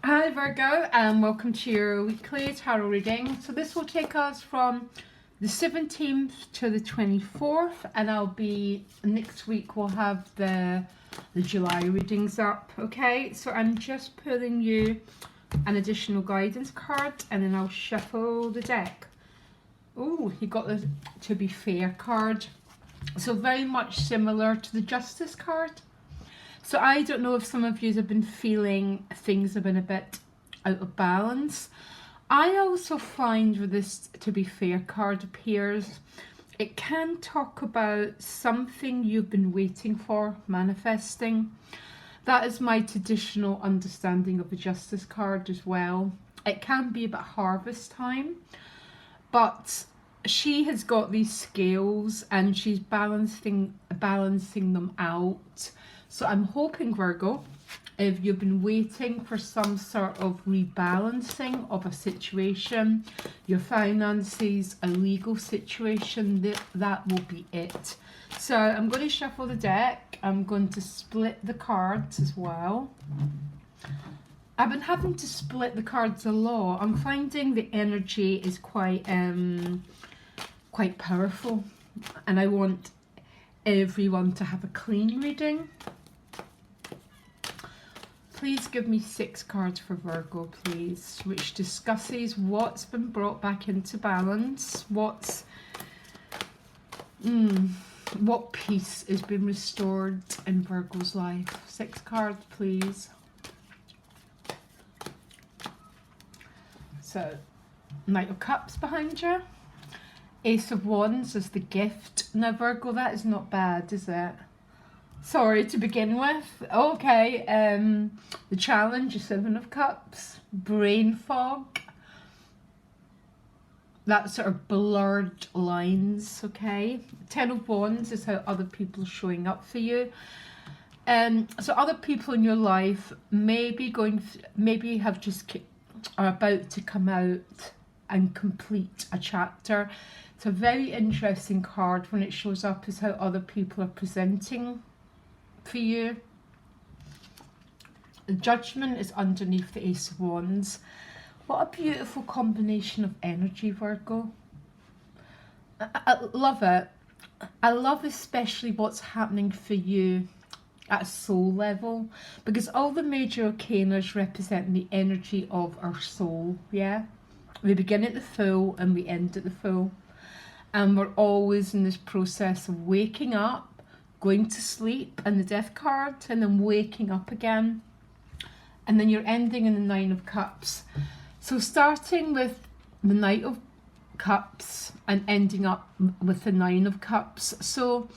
Hi Virgo, and welcome to your weekly tarot reading. So this will take us from the 17th to the 24th, and next week we'll have the July readings up. Okay, so I'm just pulling you an additional guidance card, and then I'll shuffle the deck. Oh, you got the To Be Fair card. So very much similar to the Justice card. So I don't know if some of you have been feeling things have been a bit out of balance. I also find with this To Be Fair card appears, it can talk about something you've been waiting for, manifesting. That is my traditional understanding of the Justice card as well. It can be about harvest time, but she has got these scales and she's balancing them out. So I'm hoping, Virgo, if you've been waiting for some sort of rebalancing of a situation, your finances, a legal situation, that will be it. So I'm going to shuffle the deck. I'm going to split the cards as well. I've been having to split the cards a lot. I'm finding the energy is quite powerful, and I want everyone to have a clean reading. Please give me 6 cards for Virgo, please, which discusses what's been brought back into balance, what peace has been restored in Virgo's life. 6 cards, please. So, Knight of Cups behind you. Ace of Wands is the gift. Now, Virgo, that is not bad, is it? Sorry, to begin with. Okay, the challenge is 7 of Cups. Brain fog. That sort of blurred lines, okay? 10 of Wands is how other people are showing up for you. So other people in your life are about to come out and complete a chapter. It's a very interesting card when it shows up as how other people are presenting for you. The Judgment is underneath the Ace of Wands. What a beautiful combination of energy, Virgo. I love it. I love especially what's happening for you at a soul level, because all the major arcanas represent the energy of our soul. Yeah, we begin at the full and we end at the full, and we're always in this process of waking up, going to sleep, and the Death card, and then waking up again, and then you're ending in the 9 of Cups. So starting with the Knight of Cups and ending up with the 9 of Cups. So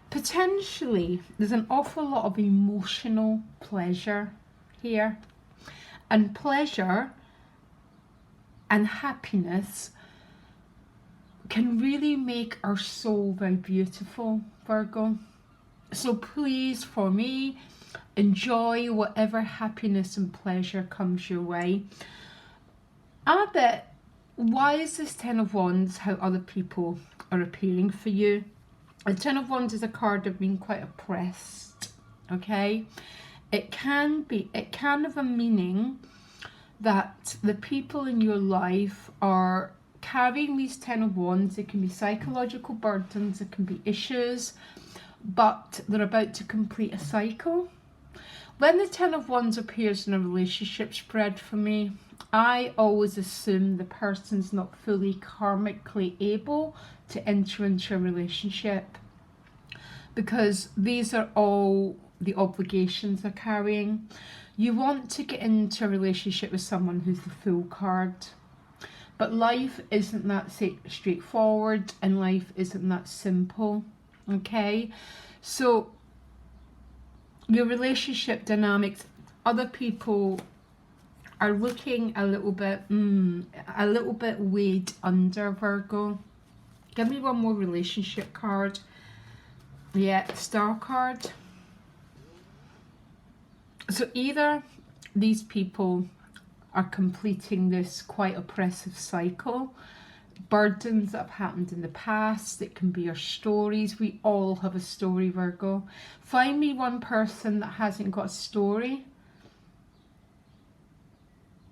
potentially there's an awful lot of emotional pleasure here, and pleasure and happiness can really make our soul very beautiful, Virgo. So please, for me, enjoy whatever happiness and pleasure comes your way. Why is this 10 of Wands have other people are appearing for you? The 10 of Wands is a card of being quite oppressed, okay? It can have a meaning that the people in your life are carrying these 10 of Wands. It can be psychological burdens, it can be issues, but they're about to complete a cycle. When the 10 of Wands appears in a relationship spread for me, I always assume the person's not fully karmically able to enter into a relationship, because these are all the obligations they're carrying. You want to get into a relationship with someone who's the Fool card, but life isn't that straightforward, and life isn't that simple, okay? So your relationship dynamics, other people are looking a little bit weighed under, Virgo. Give me one more relationship card. Yeah, Star card. So either these people are completing this quite oppressive cycle, burdens that have happened in the past. It can be our stories. We all have a story, Virgo. Find me one person that hasn't got a story.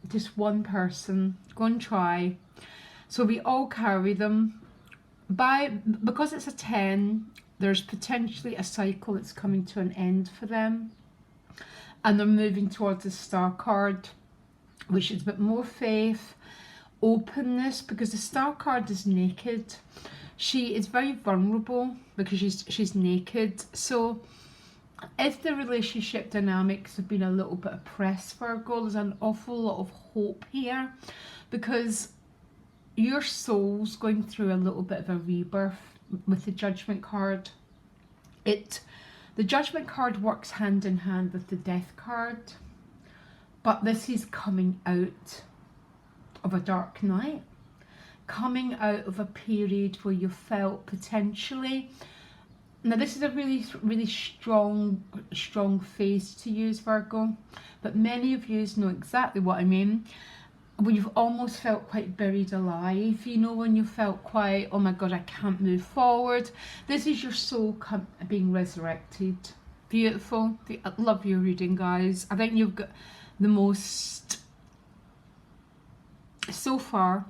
just one person. Go and try. So we all carry them. Because it's a 10, there's potentially a cycle that's coming to an end for them. And they're moving towards the Star card, which is a bit more faith, openness, because the Star card is naked. She is very vulnerable because she's naked. So if the relationship dynamics have been a little bit oppressed, Virgo, there's an awful lot of hope here, because your soul's going through a little bit of a rebirth with the Judgment card. The Judgment card works hand in hand with the Death card, but this is coming out of a dark night, coming out of a period where you felt potentially. Now this is a really strong phase to use, Virgo, but many of you know exactly what I mean. When you've almost felt quite buried alive, you know, when you felt quite, oh my God, I can't move forward. This is your soul being resurrected. Beautiful. I love your reading, guys. I think you've got the most, so far,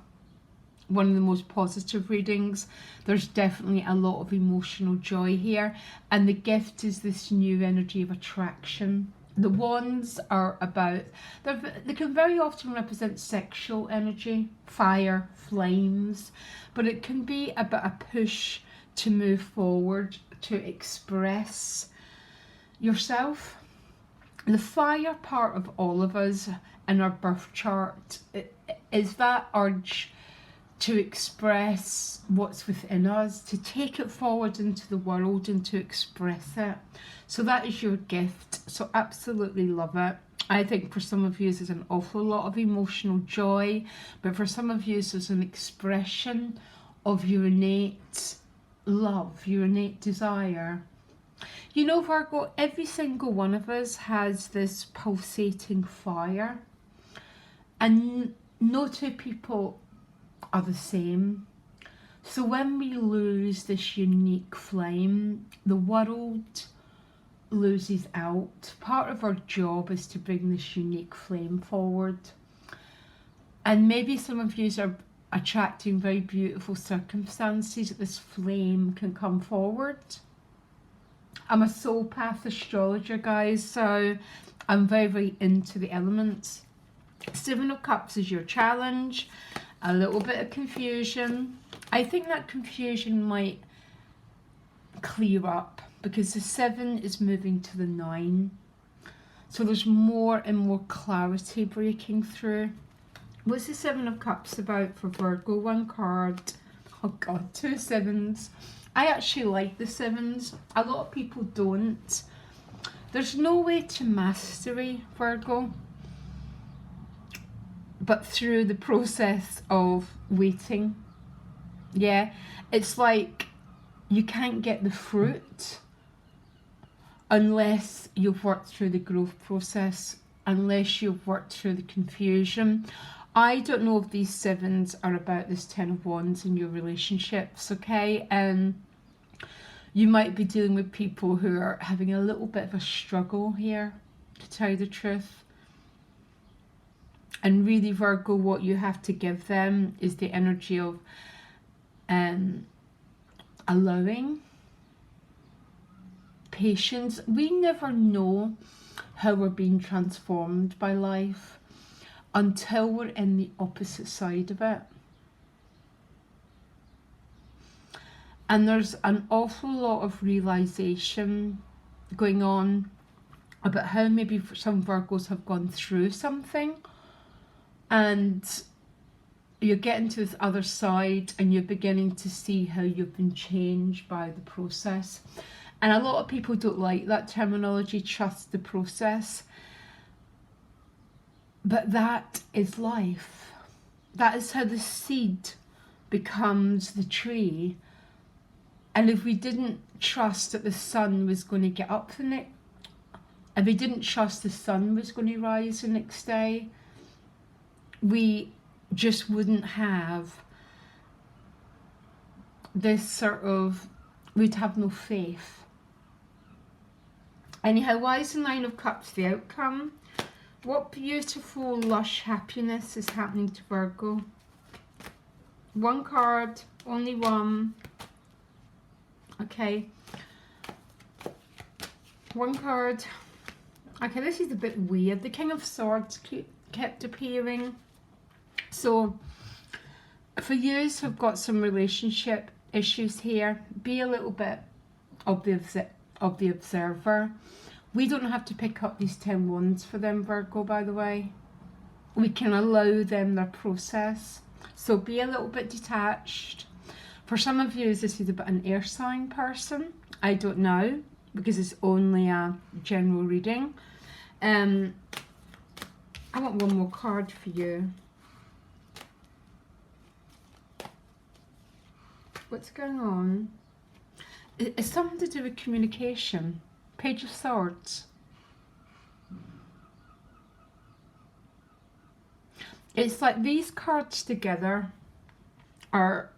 one of the most positive readings. There's definitely a lot of emotional joy here, and the gift is this new energy of attraction. The wands are about, they can very often represent sexual energy, fire, flames, but it can be about a push to move forward, to express yourself. The fire part of all of us in our birth chart is that urge to express what's within us, to take it forward into the world and to express it. So that is your gift. So absolutely love it. I think for some of you there's an awful lot of emotional joy, but for some of you there's an expression of your innate love, your innate desire. You know, Virgo, every single one of us has this pulsating fire, and no two people are the same. So when we lose this unique flame, the world loses out. Part of our job is to bring this unique flame forward. And maybe some of you are attracting very beautiful circumstances that this flame can come forward. I'm a soul path astrologer, guys, so I'm very into the elements. 7 of Cups is your challenge. A little bit of confusion. I think that confusion might clear up because the 7 is moving to the 9. So there's more and more clarity breaking through. What's the 7 of Cups about for Virgo? One card. Oh God, 2 7s. I actually like the 7s. A lot of people don't. There's no way to mastery, Virgo, but through the process of waiting. Yeah, it's like you can't get the fruit unless you've worked through the growth process, unless you've worked through the confusion. I don't know if these 7s are about this 10 of Wands in your relationships, okay? You might be dealing with people who are having a little bit of a struggle here, to tell you the truth. And really, Virgo, what you have to give them is the energy of allowing, patience. We never know how we're being transformed by life until we're in the opposite side of it. And there's an awful lot of realization going on about how maybe some Virgos have gone through something, and you're getting to this other side and you're beginning to see how you've been changed by the process. And a lot of people don't like that terminology, trust the process. But that is life. That is how the seed becomes the tree. And if we didn't trust that the sun was going to get up the next, if we didn't trust the sun was going to rise the next day, we just wouldn't have this sort of, we'd have no faith. Anyhow, why is the 9 of Cups the outcome? What beautiful, lush happiness is happening to Virgo? One card, only one. Okay. One card. Okay, this is a bit weird. The King of Swords kept appearing. So, for you who've got some relationship issues here, be a little bit of the observer. We don't have to pick up these 10 wands for them, Virgo, by the way. We can allow them their process. So be a little bit detached. For some of you, this is about an air sign person. I don't know, because it's only a general reading. I want one more card for you. What's going on? It's something to do with communication. Page of Swords. It's like these cards together are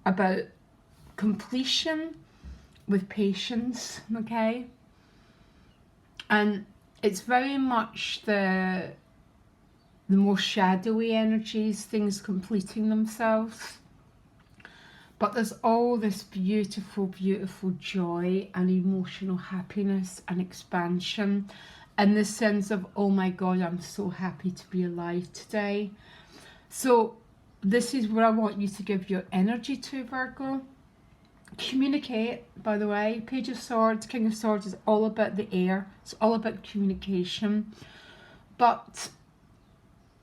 about completion with patience, okay? And it's very much the more shadowy energies, things completing themselves. But there's all this beautiful, beautiful joy and emotional happiness and expansion. And this sense of, oh my God, I'm so happy to be alive today. So this is where I want you to give your energy to, Virgo. Communicate, by the way. Page of Swords, King of Swords is all about the air. It's all about communication. But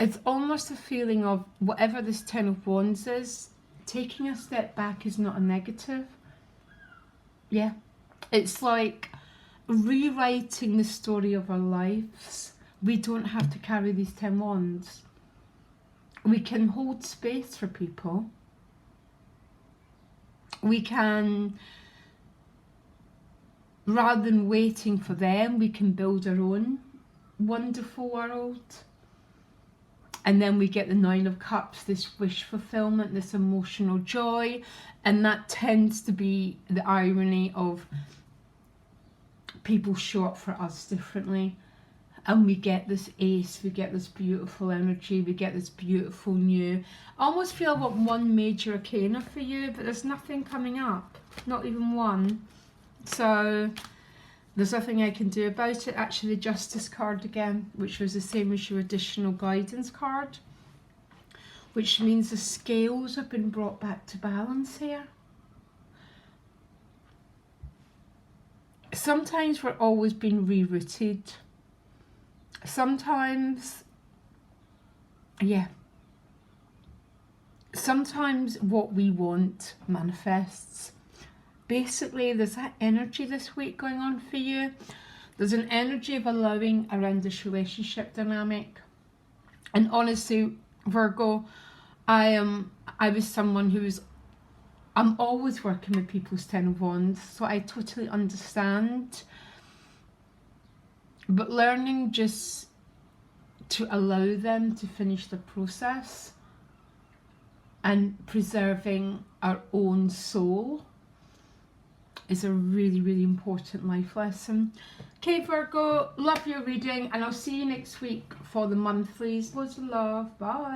it's almost a feeling of whatever this 10 of Wands is, taking a step back is not a negative. Yeah. It's like rewriting the story of our lives. We don't have to carry these 10 wands. We can hold space for people. We can, rather than waiting for them, we can build our own wonderful world. And then we get the 9 of Cups, this wish fulfillment, this emotional joy. And that tends to be the irony of people show up for us differently. And we get this ace, we get this beautiful energy, we get this beautiful new. I almost feel I want one major arcana for you, but there's nothing coming up. Not even one. So there's nothing I can do about it. Actually, the Justice card again, which was the same as your additional guidance card, which means the scales have been brought back to balance here. Sometimes we're always being rerouted. Sometimes, yeah. Sometimes what we want manifests. Basically, there's that energy this week going on for you. There's an energy of allowing around this relationship dynamic. And honestly, Virgo, I was someone I'm always working with people's 10 of Wands, so I totally understand. But learning just to allow them to finish the process and preserving our own soul is a really, really important life lesson. Okay, Virgo, love your reading, and I'll see you next week for the monthlies. Loads of love. Bye.